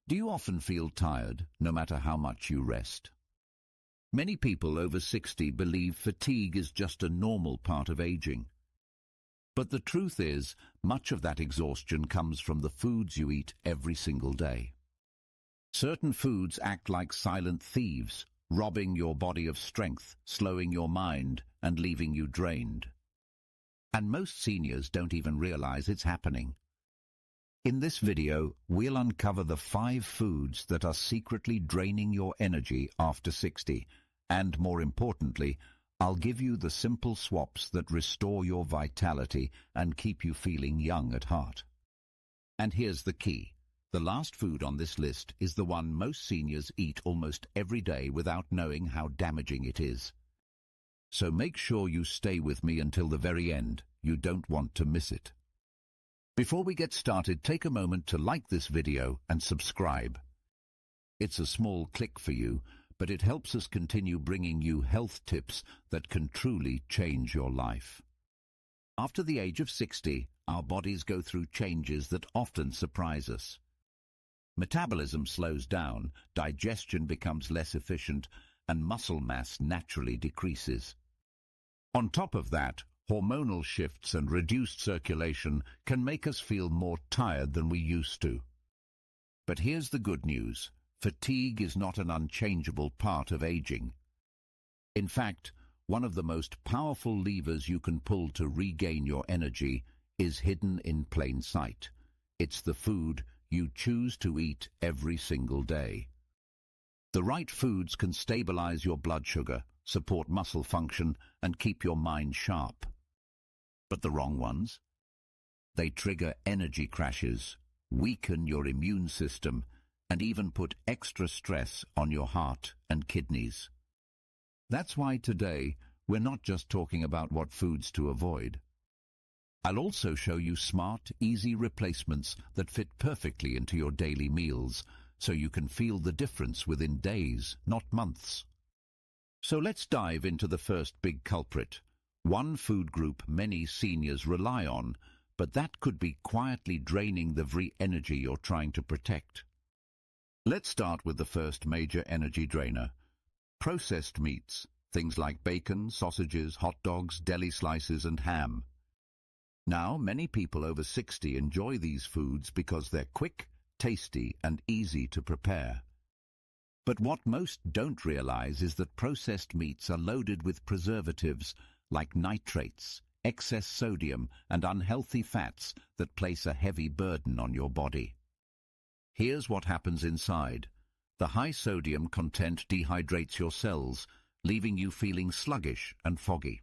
Do you often feel tired, no matter how much you rest? Many people over 60 believe fatigue is just a normal part of aging. But the truth is, much of that exhaustion comes from the foods you eat every single day. Certain foods act like silent thieves, robbing your body of strength, slowing your mind, and leaving you drained. And most seniors don't even realize it's happening. In this video, we'll uncover the 5 foods that are secretly draining your energy after 60, and more importantly, I'll give you the simple swaps that restore your vitality and keep you feeling young at heart. And here's the key. The last food on this list is the one most seniors eat almost every day without knowing how damaging it is. So make sure you stay with me until the very end. You don't want to miss it. Before we get started, take a moment to like this video and subscribe. It's a small click for you, but it helps us continue bringing you health tips that can truly change your life. After the age of 60, our bodies go through changes that often surprise us. Metabolism slows down, digestion becomes less efficient, and muscle mass naturally decreases. On top of that, hormonal shifts and reduced circulation can make us feel more tired than we used to. But here's the good news. Fatigue is not an unchangeable part of aging. In fact, one of the most powerful levers you can pull to regain your energy is hidden in plain sight. It's the food you choose to eat every single day. The right foods can stabilize your blood sugar, support muscle function, and keep your mind sharp. But the wrong ones? They trigger energy crashes, weaken your immune system, and even put extra stress on your heart and kidneys. That's why today we're not just talking about what foods to avoid. I'll also show you smart, easy replacements that fit perfectly into your daily meals, so you can feel the difference within days, not months. So let's dive into the first big culprit, one food group many seniors rely on, but that could be quietly draining the very energy you're trying to protect. Let's start with the first major energy drainer, processed meats, things like bacon, sausages, hot dogs, deli slices, and ham. Now, many people over 60 enjoy these foods because they're quick, tasty, and easy to prepare. But what most don't realize is that processed meats are loaded with preservatives like nitrates, excess sodium, and unhealthy fats that place a heavy burden on your body. Here's what happens inside. The high sodium content dehydrates your cells, leaving you feeling sluggish and foggy.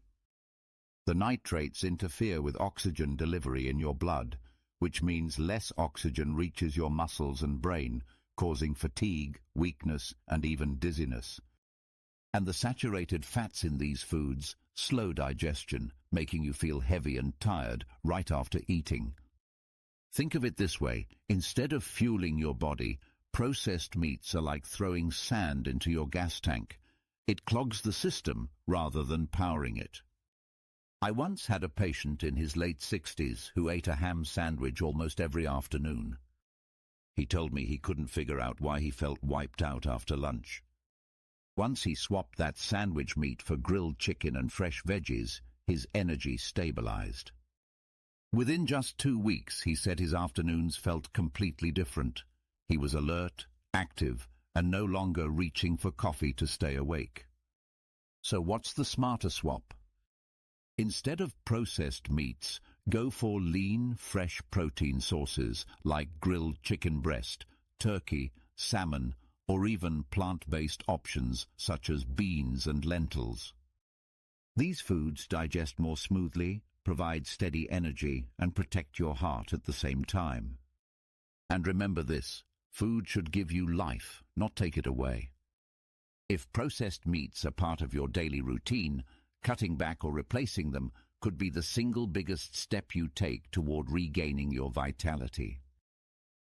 The nitrates interfere with oxygen delivery in your blood, which means less oxygen reaches your muscles and brain, causing fatigue, weakness, and even dizziness. And the saturated fats in these foods slow digestion, making you feel heavy and tired right after eating. Think of it this way. Instead of fueling your body, processed meats are like throwing sand into your gas tank. It clogs the system rather than powering it. I once had a patient in his late 60s who ate a ham sandwich almost every afternoon. He told me he couldn't figure out why he felt wiped out after lunch. Once he swapped that sandwich meat for grilled chicken and fresh veggies, his energy stabilized. Within just 2 weeks, he said his afternoons felt completely different. He was alert, active, and no longer reaching for coffee to stay awake. So what's the smarter swap? Instead of processed meats, go for lean, fresh protein sources like grilled chicken breast, turkey, salmon, or even plant-based options such as beans and lentils. These foods digest more smoothly, provide steady energy, and protect your heart at the same time. And remember this, food should give you life, not take it away. If processed meats are part of your daily routine, cutting back or replacing them could be the single biggest step you take toward regaining your vitality.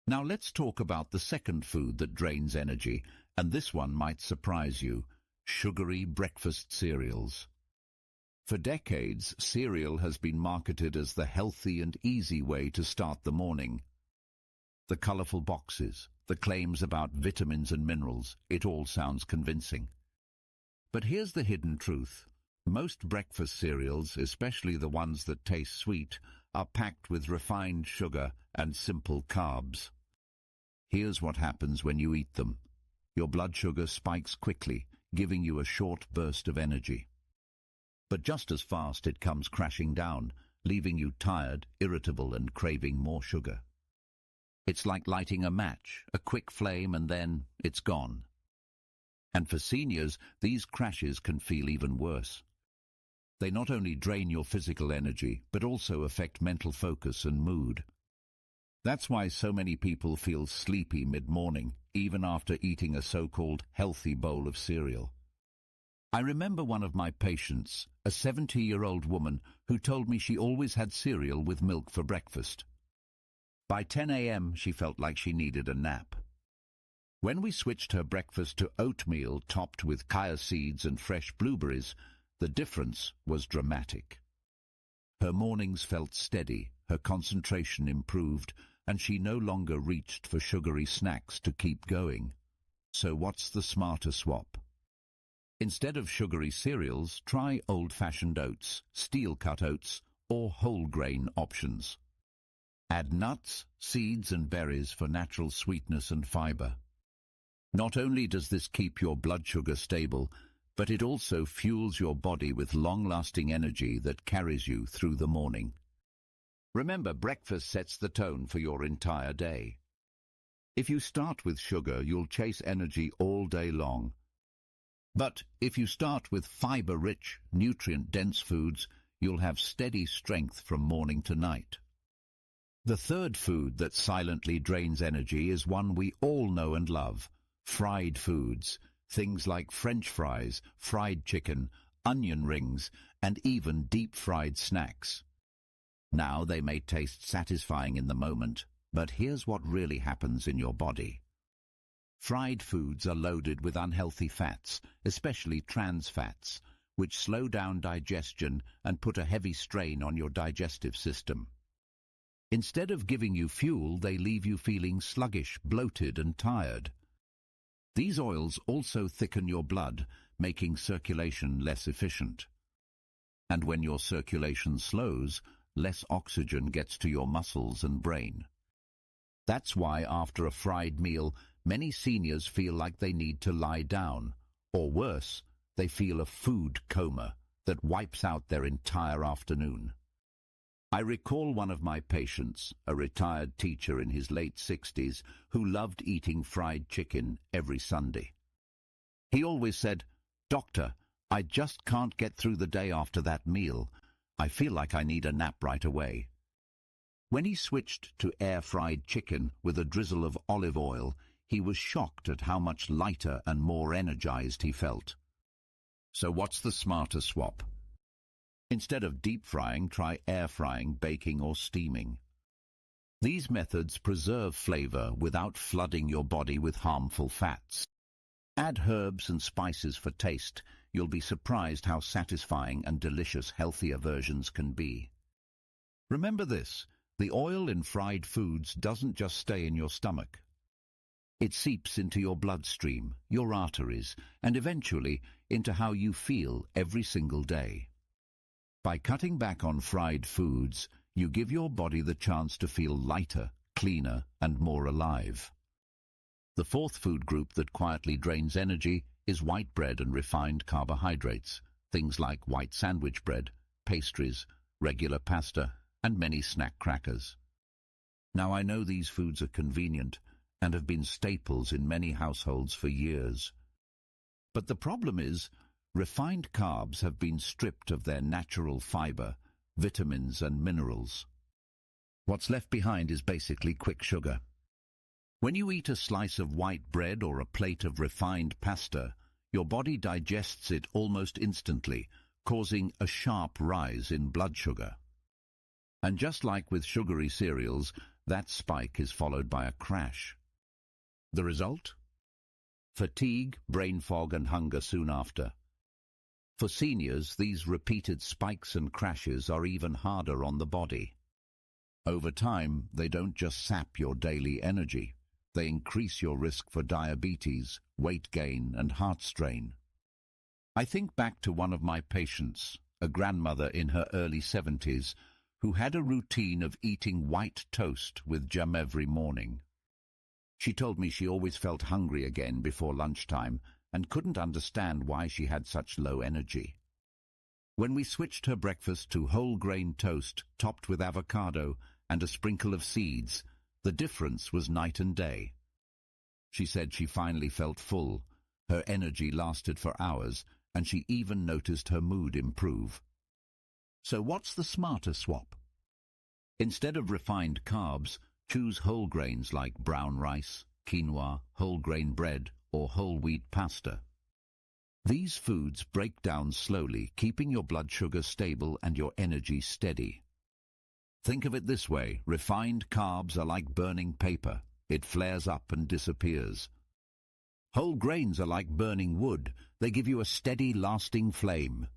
Now let's talk about the second food that drains energy, and this one might surprise you, sugary breakfast cereals. For decades, cereal has been marketed as the healthy and easy way to start the morning. The colorful boxes, the claims about vitamins and minerals, it all sounds convincing. But here's the hidden truth. Most breakfast cereals, especially the ones that taste sweet, are packed with refined sugar and simple carbs. Here's what happens when you eat them. Your blood sugar spikes quickly, giving you a short burst of energy. But just as fast it comes crashing down, leaving you tired, irritable, and craving more sugar. It's like lighting a match, a quick flame, and then it's gone. And for seniors, these crashes can feel even worse. They not only drain your physical energy, but also affect mental focus and mood. That's why so many people feel sleepy mid-morning, even after eating a so-called healthy bowl of cereal. I remember one of my patients, a 70-year-old woman, who told me she always had cereal with milk for breakfast. By 10 a.m. she felt like she needed a nap. When we switched her breakfast to oatmeal topped with chia seeds and fresh blueberries, the difference was dramatic. Her mornings felt steady, her concentration improved, and she no longer reached for sugary snacks to keep going. So what's the smarter swap? Instead of sugary cereals, try old-fashioned oats, steel-cut oats, or whole-grain options. Add nuts, seeds, and berries for natural sweetness and fiber. Not only does this keep your blood sugar stable, but it also fuels your body with long-lasting energy that carries you through the morning. Remember, breakfast sets the tone for your entire day. If you start with sugar, you'll chase energy all day long. But if you start with fiber-rich, nutrient-dense foods, you'll have steady strength from morning to night. The third food that silently drains energy is one we all know and love: fried foods. Things like French fries, fried chicken, onion rings, and even deep-fried snacks. Now, they may taste satisfying in the moment, but here's what really happens in your body. Fried foods are loaded with unhealthy fats, especially trans fats, which slow down digestion and put a heavy strain on your digestive system. Instead of giving you fuel, they leave you feeling sluggish, bloated, and tired. These oils also thicken your blood, making circulation less efficient. And when your circulation slows, less oxygen gets to your muscles and brain. That's why after a fried meal, many seniors feel like they need to lie down, or worse, they feel a food coma that wipes out their entire afternoon. I recall one of my patients, a retired teacher in his late 60s, who loved eating fried chicken every Sunday. He always said, "Doctor, I just can't get through the day after that meal. I feel like I need a nap right away." When he switched to air-fried chicken with a drizzle of olive oil, he was shocked at how much lighter and more energized he felt. So what's the smarter swap? Instead of deep frying, try air frying, baking, or steaming. These methods preserve flavor without flooding your body with harmful fats. Add herbs and spices for taste. You'll be surprised how satisfying and delicious healthier versions can be. Remember this: the oil in fried foods doesn't just stay in your stomach. It seeps into your bloodstream, your arteries, and eventually into how you feel every single day. By cutting back on fried foods, you give your body the chance to feel lighter, cleaner, and more alive. The fourth food group that quietly drains energy is white bread and refined carbohydrates, things like white sandwich bread, pastries, regular pasta, and many snack crackers. Now, I know these foods are convenient and have been staples in many households for years. But the problem is, refined carbs have been stripped of their natural fiber, vitamins, and minerals. What's left behind is basically quick sugar. When you eat a slice of white bread or a plate of refined pasta, your body digests it almost instantly, causing a sharp rise in blood sugar. And just like with sugary cereals, that spike is followed by a crash. The result? Fatigue, brain fog, and hunger soon after. For seniors, these repeated spikes and crashes are even harder on the body. Over time, they don't just sap your daily energy. they increase your risk for diabetes, weight gain, and heart strain. I think back to one of my patients, a grandmother in her early 70s, who had a routine of eating white toast with jam every morning. She told me she always felt hungry again before lunchtime and couldn't understand why she had such low energy. When we switched her breakfast to whole grain toast topped with avocado and a sprinkle of seeds, the difference was night and day. She said she finally felt full, her energy lasted for hours, and she even noticed her mood improve. So what's the smarter swap? Instead of refined carbs, choose whole grains like brown rice, quinoa, whole grain bread, or whole wheat pasta. These foods break down slowly, keeping your blood sugar stable and your energy steady. Think of it this way: refined carbs are like burning paper. It flares up and disappears. Whole grains are like burning wood. They give you a steady, lasting flame.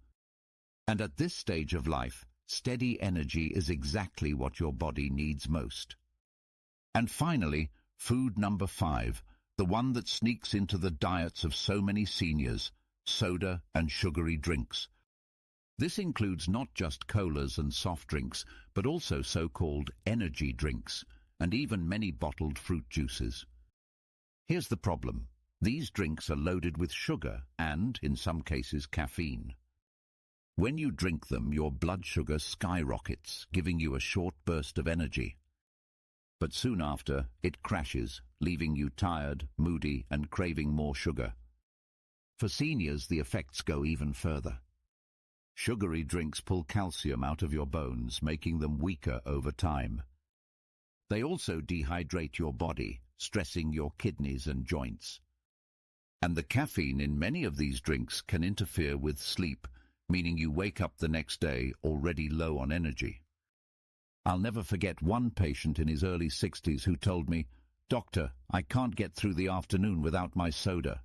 And at this stage of life, steady energy is exactly what your body needs most. And finally, food number 5, the one that sneaks into the diets of so many seniors: soda and sugary drinks. This includes not just colas and soft drinks, but also so-called energy drinks, and even many bottled fruit juices. Here's the problem. These drinks are loaded with sugar and, in some cases, caffeine. When you drink them, your blood sugar skyrockets, giving you a short burst of energy. But soon after, it crashes, leaving you tired, moody, and craving more sugar. For seniors, the effects go even further. Sugary drinks pull calcium out of your bones, making them weaker over time. They also dehydrate your body, stressing your kidneys and joints. And the caffeine in many of these drinks can interfere with sleep, meaning you wake up the next day already low on energy. I'll never forget one patient in his early 60s who told me, "Doctor, I can't get through the afternoon without my soda."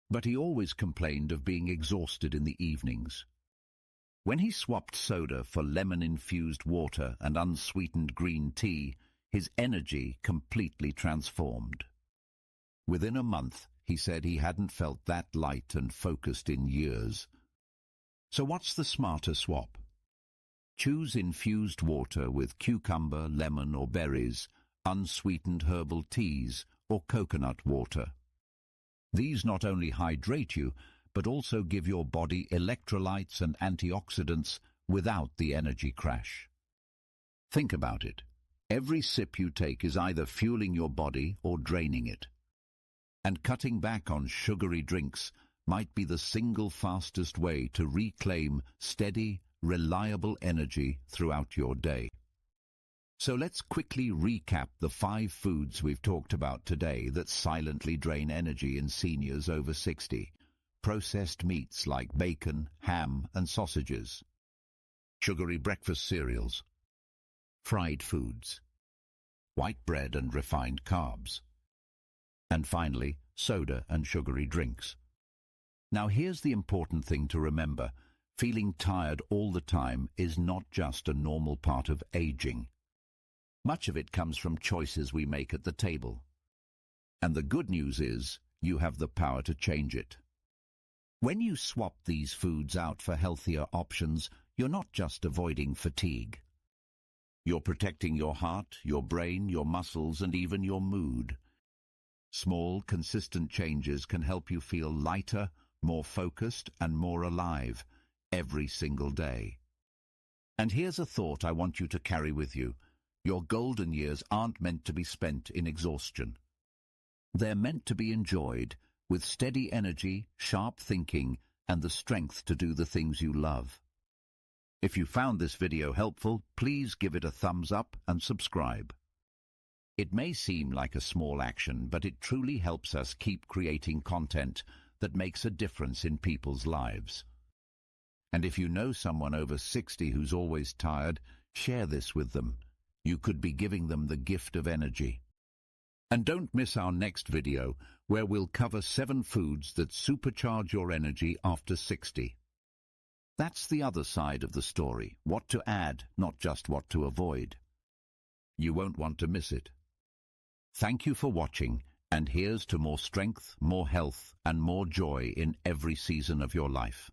But he always complained of being exhausted in the evenings. When he swapped soda for lemon-infused water and unsweetened green tea, his energy completely transformed. Within a month, he said he hadn't felt that light and focused in years. So what's the smarter swap? Choose infused water with cucumber, lemon or berries, unsweetened herbal teas or coconut water. These not only hydrate you, but also give your body electrolytes and antioxidants without the energy crash. Think about it. Every sip you take is either fueling your body or draining it. And cutting back on sugary drinks might be the single fastest way to reclaim steady, reliable energy throughout your day. So let's quickly recap the 5 foods we've talked about today that silently drain energy in seniors over 60. Processed meats like bacon, ham, and sausages. Sugary breakfast cereals. Fried foods. White bread and refined carbs. And finally, soda and sugary drinks. Now here's the important thing to remember. Feeling tired all the time is not just a normal part of aging. Much of it comes from choices we make at the table. And the good news is, you have the power to change it. When you swap these foods out for healthier options, you're not just avoiding fatigue. You're protecting your heart, your brain, your muscles, and even your mood. Small, consistent changes can help you feel lighter, more focused, and more alive every single day. And here's a thought I want you to carry with you. Your golden years aren't meant to be spent in exhaustion. They're meant to be enjoyed with steady energy, sharp thinking, and the strength to do the things you love. If you found this video helpful, please give it a thumbs up and subscribe. It may seem like a small action, but it truly helps us keep creating content that makes a difference in people's lives. And if you know someone over 60 who's always tired, share this with them. You could be giving them the gift of energy. And don't miss our next video, where we'll cover 7 foods that supercharge your energy after 60. That's the other side of the story, what to add, not just what to avoid. You won't want to miss it. Thank you for watching, and here's to more strength, more health, and more joy in every season of your life.